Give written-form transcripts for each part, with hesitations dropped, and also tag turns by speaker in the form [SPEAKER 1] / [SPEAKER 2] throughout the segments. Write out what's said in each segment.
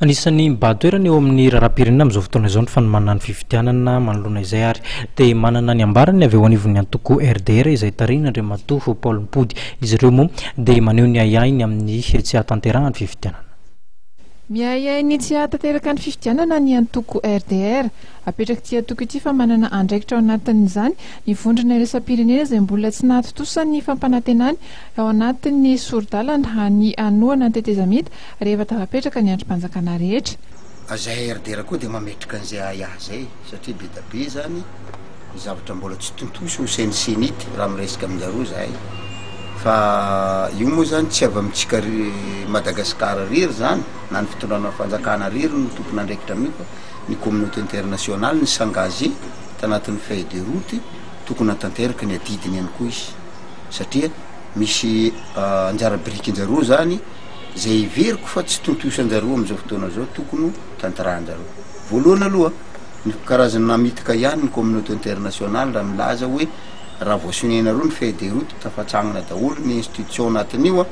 [SPEAKER 1] Anisan'ny mibahatoerana eo amin'ny raharaham-pirenena amin'izao fotoana izao ny fanomanana ny fifidianana manoloana izay ary dia manana ny ambarany avy eo anivon'ny antoko RDR izay tarina Andriamatoa Paul Mpody. Izy ireo moa dia maneho ny ahiahiny amin'ny tsy hahatanterahana ny fifidianana.
[SPEAKER 2] Miahiahy ny tsy hahatanteraka ny fifidianana ny antoko RDR. Apetraka ity antoko ity fa manana andraikitra ao anatin'izany ny vondrona iraisam-pirenena izay mbola tsy nahatotosany ny fampanantenany ao anatin'ny sordalana ny anoana ny tetezamita rehefa tafapetraka ny androm-panjakana rehetra.
[SPEAKER 3] Zay RDR koa dia mametraka an'izay ahiahy zay satria be da be zany zavatra mbola tsy tontoso senisenity raha miresaka aminjareo zahay. Fa io moa zany tsy avy amintsika Madagasikara rery zany na ny fitondrana fanjakana rery no tompony andraikitra amin'io fa ny communauté internationale ny s'engagé tanatin'ny feuille de route tokony hatanteraka ny adidiny ihany koa izy satria misy anjara birikin-jareo zany zay iveriko fa tsy tontosanjareo amin'izao fotoana zao tokony tantarahanjareo. Voalohany aloha ny karazana mitaka ihany ny communauté internationale raha milaza hoe raha voasinenareo ny feuille de route tafatsanina daholo ny institution anatin'io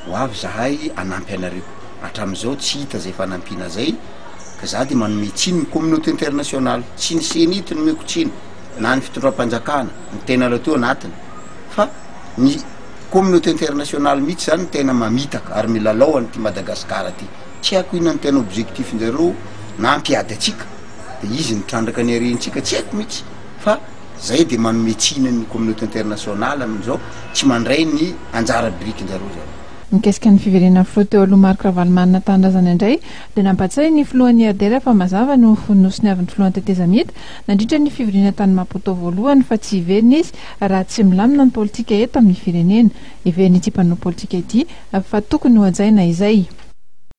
[SPEAKER 3] ho avy zahay anampy anareo. Hatramin'izao tsy hita zay fanampiana zay ka za dia manome tsiny ny communauté internationale tsy ny senity no meko tsiny na ny fitondram-panjakana ny tena lateo anatiny fa ny communauté internationale mihitsy zany ny tena mamitaka ary milalao an'ity Madagasikara ty. Tsy haiko inona ny tena objectifinjareo na ampiady atsika dia izy nitrandraka ny arentsika tsy haiko mihitsy fa zay dia manome tsiny ny communauté internationale amin'izao tsy mandray ny anjara birikin-jareo zao.
[SPEAKER 2] Mikasika ny fiverenana filoha teo aloha Marc Ravalomanana Tanindrazana indray dia nampatsay ny filohan'ny RDR fa mazava no nosiny avy ny filohan'ny tetezamita nandritra ny fiverenana tany Maputo voalohany fa tsy hiverina izy raha tsy milamina ny politika eto amin'ny firenena. Hiveriny ity mpanao politika ity fa tokony ho hajaina izay.